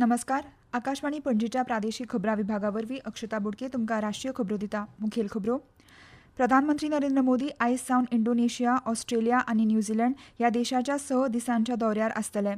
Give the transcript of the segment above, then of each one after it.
नमस्कार. आकाशवाणी पणजीच्या प्रादेशीक खबरां विभागावरवीं अक्षता बोडके तुमकां राष्ट्रीय खबरो दिता. मुखेल खबरो. प्रधानमंत्री नरेंद्र मोदी आयज सावन इंडोनेशिया, ऑस्ट्रेलिया आनी न्यूझीलंड ह्या देशाच्या 6 दिसांच्या दौऱ्यार आसतले.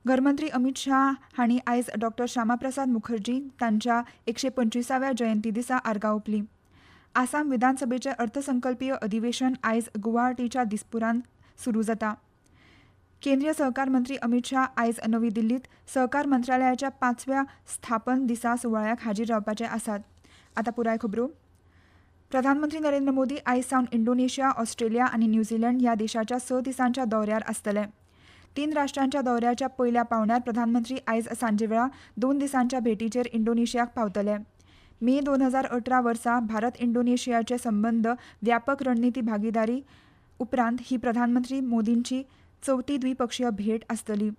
घरमंत्री अमित शाह हांणी आयज डॉ. श्यामाप्रसाद मुखर्जी तांच्या 125व्या जयंती दिसा आर्गां ओंपलीं. आसाम विधानसभेचें अर्थसंकल्पीय अधिवेशन आयज गुवाहाटीच्या दिसपुरांत सुरू जाता. केंद्रीय सहकार मंत्री अमित शाह आयज नवी दिल्लीत सहकार मंत्रालयाच्या 5व्या स्थापन दिसा सुवाळ्याक हाजीर रावपाचे आसात. आतां पुराय खबरो. प्रधानमंत्री नरेंद्र मोदी आयज सावन इंडोनेशिया, ऑस्ट्रेलिया आनी न्यूझीलंड ह्या देशाच्या 6 दिसांच्या दौऱ्यार आसतले. 3 राष्ट्रांच्या दौऱ्याच्या पयल्या पावण्यार प्रधानमंत्री आयज सांजेवेळा 2 दिसांच्या भेटीचेर इंडोनेशियाक पावतले. मे 2018 वर्सा भारत इंडोनेशियाचे संबंद व्यापक रणनीती भागीदारी उपरांत ही प्रधानमंत्री मोदींची 4थी द्विपक्षीय भेट आसतली.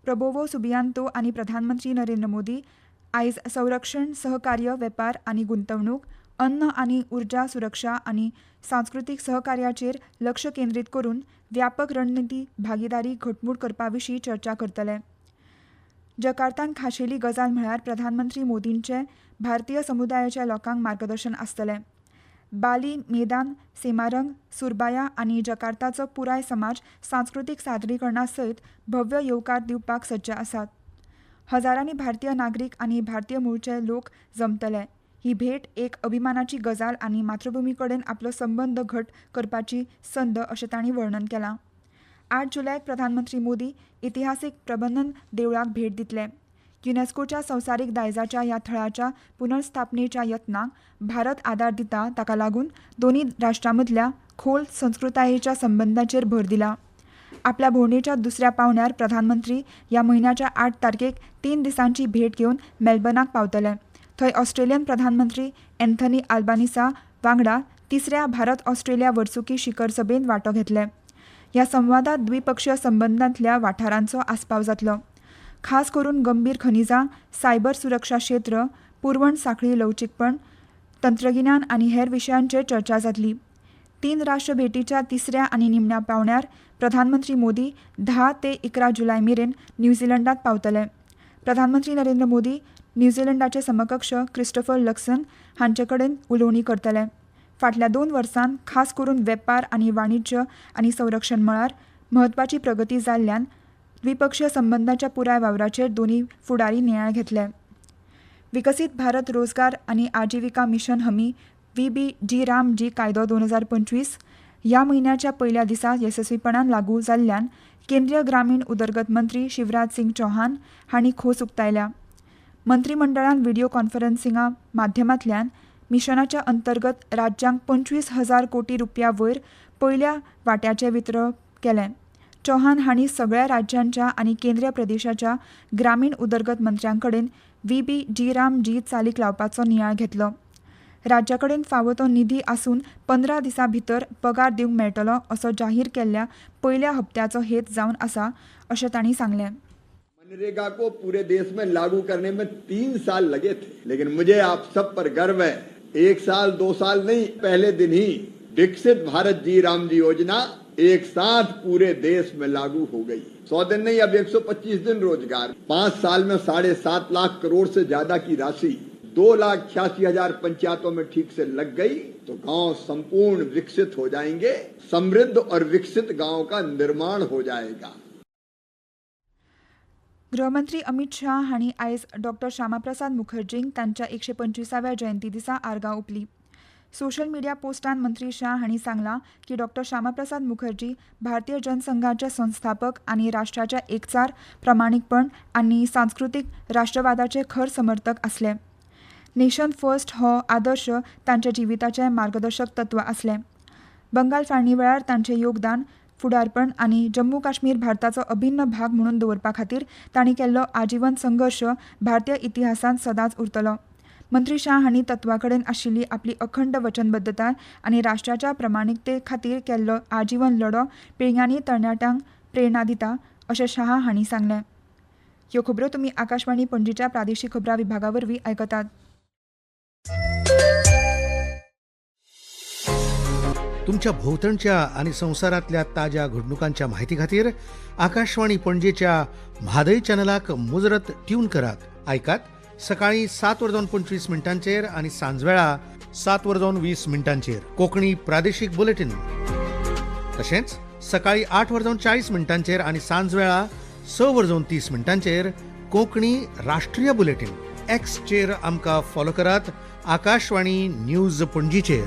प्रबोवो सुबियांतो आनी प्रधानमंत्री नरेंद्र मोदी आयज संरक्षण, सहकार्य, वेपार आनी गुंतवणूक, अन्न आनी उर्जा सुरक्षा आनी सांस्कृतीक सहकार्याचेर लक्ष केंद्रीत करून व्यापक रणनीती भागीदारी घटमूट करपा विशीं चर्चा करतले. जकार्तांत खाशेली गजाल म्हळ्यार प्रधानमंत्री मोदींचे भारतीय समुदायाच्या लोकांक मार्गदर्शन आसतलें. बाली, मेदान, सेमारंग, सुरबाया आनी जकार्ताचो पुराय समाज सांस्कृतीक सादरीकरणा सयत भव्य येवकार दिवपाक सज्ज आसात. हजारांनी भारतीय नागरीक आनी भारतीय मूळचे लोक जमतले. ही भेट एक अभिमानाची गजाल आनी मातृभुमी कडेन आपलो संबंद घट करपाची संद अशें तांणी वर्णन केलां. 8 जुलयाक प्रधानमंत्री मोदी इतिहासीक प्रबंधन देवळाक भेट दितले. युनेस्कोच्या संवसारीक दायजाच्या ह्या थळाच्या पुनर्स्थापनेच्या यत्नाक भारत आदार दिता ताका लागून दोन्ही राष्ट्रां मदल्या खोल संस्कृतायेच्या संबंदांचेर भर दिला. आपल्या भोंवडेच्या दुसऱ्या पावण्यार प्रधानमंत्री ह्या म्हयन्याच्या 8 तारखेक 3 दिसांची भेट घेवन मेलबर्नाक पावतले. थंय ऑस्ट्रेलियन प्रधानमंत्री एन्थनी आल्बानिसा वांगडा 3ऱ्या भारत-ऑस्ट्रेलिया वर्सुकी शिखर सभेत वांटो घेतले. ह्या संवादात द्विपक्षीय संबंदांतल्या वाठारांचो आस्पाव जातलो. खास करून गंभीर खनिजां, सायबर सुरक्षा क्षेत्र, पुरवण सांखळी लवचीकपण, तंत्रगिन्यान आनी हेर विशयांचेर चर्चा जातली. 3 राष्ट्र भेटीच्या 3ऱ्या आनी निमण्या पावण्यार प्रधानमंत्री मोदी 10 ते 11 जुलय मेरेन न्यूझीलंडात पावतले. प्रधानमंत्री नरेंद्र मोदी न्यूझीलंडाचे समकक्ष क्रिस्टोफर लक्सन हांचे कडेन उलोवणी करतले. फाटल्या 2 वर्सांत खास करून वेपार आनी वाणिज्य आनी संरक्षण मळार म्हत्वाची प्रगती जाल्ल्यान द्विपक्षीय संबंदांच्या पुराय वावराचेर दोन्ही फुडारी नियाळ घेतले. विकसीत भारत रोजगार आनी आजिविका मिशन हमी VBG-रामजी कायदो 2025 ह्या म्हयन्याच्या पयल्या दिसा येसस्वीपणान लागू जाल्ल्यान केंद्रीय ग्रामीण उदरगत मंत्री शिवराज सिंग चौहान हांणी खोस उक्तायल्या. मंत्रिमंडळान व्हिडिओ कॉन्फरन्सिंगा माध्यमांतल्यान मिशनाच्या अंतर्गत राज्यांक 25,000 कोटी रुपया वयर पयल्या वाट्याचें वितरण केलें. चौहान हांणी सगळ्या राज्यांच्या आनी केंद्रीय प्रदेशाच्या ग्रामीण उदरगत मंत्र्यां कडेन VBG-रामजी चालीक लावपाचो नियाळ घेतलो. राज्या कडेन फावो तो निधी आसून 15 दिसां भितर पगार दिवंक मेळटलो असो जाहीर केल्ल्या पयल्या हप्त्याचो हेत जावन आसा अशें तांणी सांगलें. मनरेगा को पूरे देश में लागू करने में 3 साल लगे थे, लेकिन मुझे आप सब पर गर्व है. 1 साल 2 साल नहीं, पहले दिन ही विकसित भारत जी रामजी योजना एक साथ पूरे देश में लागू हो गई. 100 दिन नहीं, अब 125 दिन रोजगार. 5 साल में 7.5 लाख करोड़ से ज्यादा की राशि 2,86,000 पंचायतों में ठीक से लग गई तो गांव संपूर्ण विकसित हो जाएंगे. समृद्ध और विकसित गांव का निर्माण हो जाएगा. गृहमंत्री अमित शाह हांणी आयज डॉ. श्यामाप्रसाद मुखर्जींक तांच्या 125व्या जयंती दिसा आर्गां ओंपलीं. सोशल मिडिया पोस्टान मंत्री शाह हांणी सांगलां की डॉ. श्यामाप्रसाद मुखर्जी भारतीय जनसंघाचे संस्थापक आनी राष्ट्राच्या एकचार, प्रामाणीकपण आनी सांस्कृतीक राष्ट्रवादाचे खर समर्थक आसले. नेशन फर्स्ट हो आदर्श तांच्या जिविताचें मार्गदर्शक तत्व आसलें. बंगाल फाळणी वेळार तांचें योगदान, फुडारपण आनी जम्मू काश्मीर भारताचो अभिन्न भाग म्हणून दवरपा खातीर तांणी केल्लो आजीवन संघर्श भारतीय इतिहासांत सदांच उरतलो. मंत्री शाह हांणी तत्वा कडेन आशिल्ली आपली अखंड वचनबद्धताय आनी राष्ट्राच्या प्रामाणिकते खातीर केल्लो आजीवन लढो पिळग्यांनी तरणाट्यांक प्रेरणा दिता अशें शाह हांणी सांगलें. ह्यो खबरो तुमी आकाशवाणी पणजीच्या प्रादेशीक खबरां विभागा वरवीं आयकतात. तुमच्या भोवतणच्या आणि संसारातल्या ताज्या घडणुकांच्या म्हायती खातीर आकाशवाणी पणजेच्या म्हादय चॅनलाक मुजरत ट्यून करात. ऐकात सकाळी 7:25 आणि सांजवेळा 7:20 कोंकणी प्रादेशीक बुलेटिन. तशेंच सकाळी 8:40 आणि सांजवेळा 6:30 कोंकणी राष्ट्रीय बुलेटिन. एक्सचेर आमकां फॉलो करात. आकाशवाणी न्यूज पणजीचेर.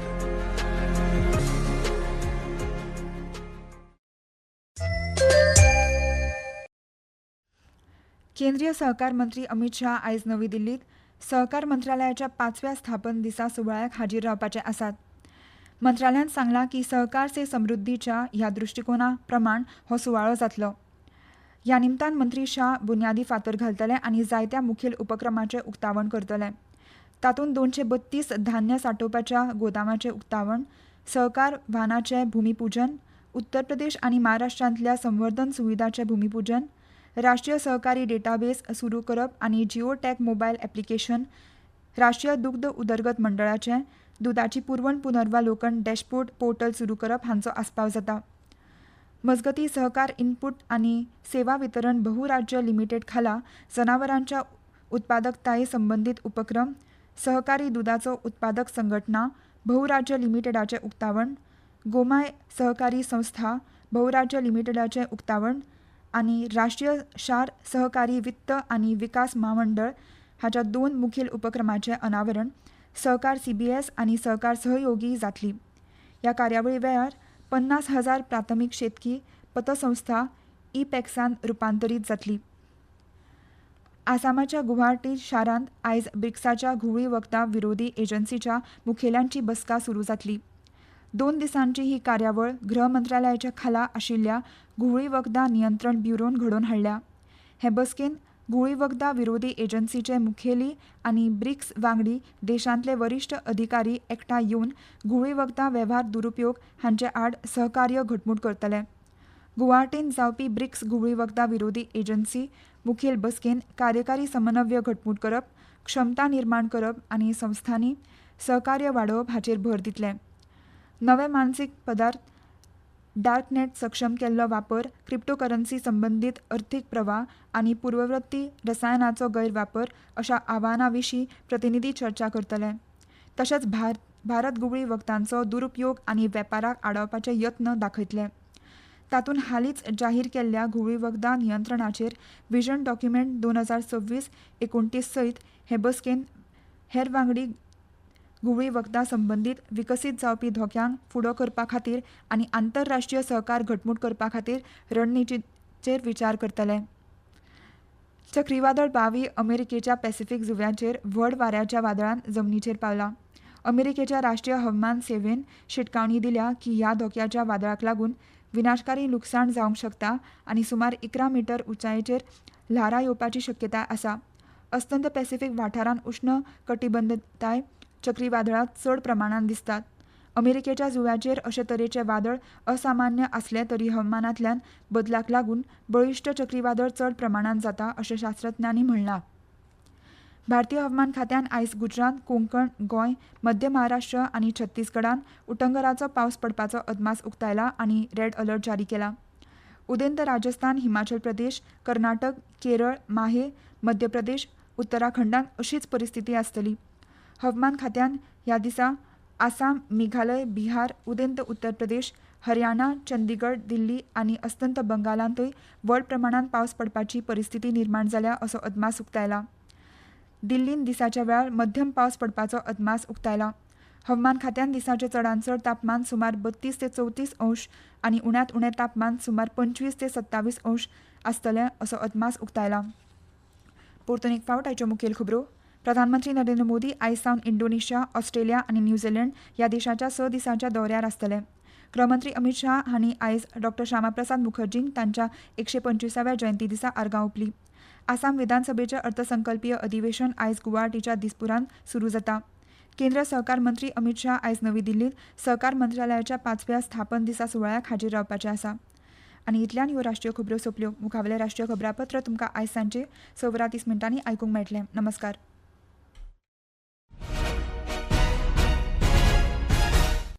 केंद्रीय सहकार मंत्री अमित शाह आयज नवी दिल्लीत सहकार मंत्रालयाच्या 5व्या स्थापन दिसा सुवाळ्याक हाजीर रावपाचे आसात. मंत्रालयान सांगलां की सहकार से समृद्धीच्या ह्या दृष्टिकोना प्रमाण हो सुवाळो जातलो. ह्या निमतान मंत्री शाह बुन्यादी फातर घालतले आनी जायत्या मुखेल उपक्रमांचे उक्तावण करतले. तातूंत 232 धान्य सांठोवपाच्या गोदामांचें उक्तावण, सहकार वाहनाचें भुमिपूजन, उत्तर प्रदेश आनी महाराष्ट्रांतल्या संवर्धन सुविधांचें भुमिपूजन, राष्ट्रीय सहकारी डेटाबेस सुरू करप आनी जिओ टॅक मोबायल ॲप्लिकेशन, राष्ट्रीय दुग्ध उदरगत मंडळाचें दुदाची पुरवण पुनर्वालोकन डॅशबोर्ड पोर्टल सुरू करप हांचो आस्पाव जाता. मजगतीं सहकार इनपूट आनी सेवा वितरण बहुराज्य लिमिटेड खाला जनावरांच्या उत्पादकताये संबंदीत उपक्रम, सहकारी दुदाचो उत्पादक संघटना बहुराज्य लिमिटेडाचें उक्तावण, गोमाय सहकारी संस्था बहुराज्य लिमिटेडाचें उक्तावण आनी राष्ट्रीय शार सहकारी वित्त आनी विकास महामंडळ हाच्या 2 मुखेल उपक्रमांचें अनावरण सहकार CBS आनी सहकार सहयोगी जातली. ह्या कार्यावळी वेळार 50,000 प्राथमीक शेतकी पतसंस्था ई-पॅक्सान रुपांतरीत जातली. आसामाच्या गुवाहाटी शारांत आयज ब्रिक्साच्या घुवळी वखदां विरोधी एजन्सीच्या मुखेल्यांची बसका सुरू जातली. 2 दिसांची ही कार्यावळ गृह मंत्रालयाच्या खाला आशिल्ल्या घुवळी वखदां नियंत्रण ब्युरोन घडोवन हाडल्या. हे बसकेन घुवळी वखदां विरोधी एजन्सीचे मुखेली आनी ब्रिक्स वांगडी देशांतले वरिश्ठ अधिकारी एकठांय येवन घुवळी वखदां वेव्हार दुरुपयोग हांचे आड सहकार्य घटमूट करतले. गुवाहाटींत जावपी ब्रिक्स घुवळी वखदां विरोधी एजन्सी मुखेल बसकेन कार्यकारी समन्वय घटमूट करप, क्षमता निर्माण करप आनी संस्थांनी सहकार्य वाडोवप हाचेर भर दितले. नवे मानसीक पदार्थ, डार्कनेट सक्षम केल्लो वापर, क्रिप्टोकरन्सी संबंदीत अर्थीक प्रवाह आनी पूर्ववर्ती रसायनाचो गैरवापर अशा आव्हानां विशीं प्रतिनिधी चर्चा करतले. तशेंच भारत घुवळी वखदांचो दुरुपयोग आनी वेपाराक आडावपाचे यत्न दाखयतले. तातूंत हालींच जाहीर केल्ल्या घुवळी वखदां नियंत्रणाचेर व्हिजन डॉक्युमेंट 2026-29 सयत हे बसकेन हेर वांगडी घुवळी वखदां संबंदीत विकसीत जावपी धोक्यांक फुडो करपा खातीर आनी आंतरराष्ट्रीय सहकार घटमूट करपा खातीर रणनितीचेर विचार करतले. चक्रीवादळ बावी अमेरिकेच्या पॅसिफीक जुंव्याचेर व्हड वाऱ्याच्या वादळान जमनीचेर पावला. अमेरिकेच्या राष्ट्रीय हवामान सेवेन शिटकावणी दिल्या की ह्या धोक्याच्या वादळाक लागून विनाशकारी लुकसाण जावंक शकता आनी सुमार 11 मीटर उंचायेचेर ल्हारां येवपाची शक्यताय आसा. अस्तंत पॅसिफीक वाठारांत उश्ण कटिबंधताय चक्रीवादळांत चड प्रमाणांत दिसतात. अमेरिकेच्या जुंव्याचेर अशे तरेचे वादळ असामान्य आसले तरी हवामानांतल्यान बदलाक लागून बळिश्ट चक्रीवादळ चड प्रमाणांत जाता अशें शास्त्रज्ञांनी म्हणलां. भारतीय हवामान खात्यान आयज गुजरात, कोंकण, गोंय, मध्य महाराष्ट्र आनी छत्तीसगडांत उटंगराचो पावस पडपाचो अदमास उक्तायला आनी रेड अलर्ट जारी केला. उदेंत राजस्थान, हिमाचल प्रदेश, कर्नाटक, केरळ, माहे, मध्य प्रदेश, उत्तराखंडांत अशीच परिस्थिती आसतली. हवामान खात्यान ह्या दिसा आसाम, मेघालय, बिहार, उदेंत उत्तर प्रदेश, हरियाणा, चंदीगड, दिल्ली आनी अस्तंत बंगालांतूय व्हड प्रमाणांत पावस पडपाची परिस्थिती निर्माण जाल्या असो अदमास उक्तायला. दिल्लीन दिसाच्या वेळार मध्यम पावस पडपाचो अदमास उक्तायला. हवामान खात्यान दिसाचें चडांत चड तापमान सुमार 32 ते 34 अंश आनी उण्यांत उणें तापमान सुमार 25 ते 27 अंश आसतलें असो अदमास उक्तायला. परतून एक फावट आयच्यो मुखेल खबरो. प्रधानमंत्री नरेंद्र मोदी आयज सावन इंडोनेशिया, ऑस्ट्रेलिया आनी न्यूझीलंड ह्या देशाच्या 6 दिसांच्या दौऱ्यार आसतले. गृहमंत्री अमित शाह हांणी आयज डॉ. श्यामाप्रसाद मुखर्जींक तांच्या 125व्या जयंती दिसा आर्गां ओंपलीं. आसाम विधानसभेचें अर्थसंकल्पीय अधिवेशन आयज गुवाहाटीच्या दिसपुरांत सुरू जाता. केंद्र सहकार मंत्री अमित शाह आयज नवी दिल्लींत सहकार मंत्रालयाच्या 5व्या स्थापन दिसा सुवाळ्याक हाजीर रावपाचे आसा. आनी इतल्यान ह्यो राष्ट्रीय खबरो सोंपल्यो. मुखावेलें राष्ट्रीय खबरापत्र तुमकां आयज सांजे 6:30 आयकूंक मेळटलें. नमस्कार.